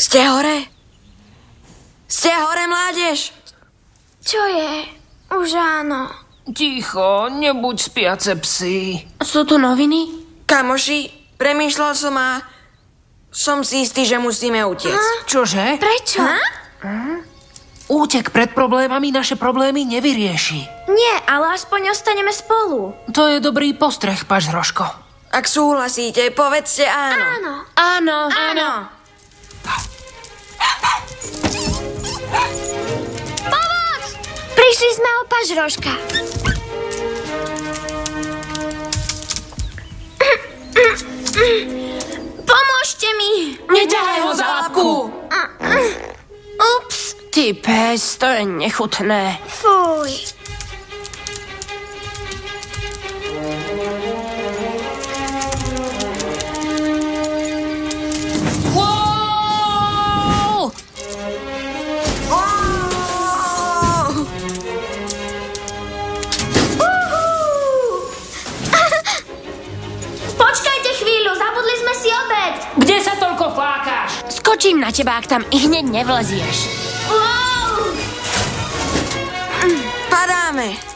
Ste hore? Ste hore, mládež? Čo je? Už áno. Ticho, nebuď spiace psy. Sú tu noviny? Kamoši, premýšľal som a som si istý, že musíme utiecť. Čože? Prečo? Útek pred problémami naše problémy nevyrieši. Nie, ale aspoň ostaneme spolu. To je dobrý postreh, Pažroško. Ak súhlasíte, povedzte áno. Áno. Áno. Áno. Pomoc! Prišli sme o Pažroška. Pomôžte mi! Neďahaj ho za labku! Ups, Ty pes, to je nechutné. fuj. Wow! Počkajte chvíľu, zabudli sme si obed. Kde sa toľko flákáš? Skočím na teba, ak tam i hneď nevlezieš. Wow! Padáme.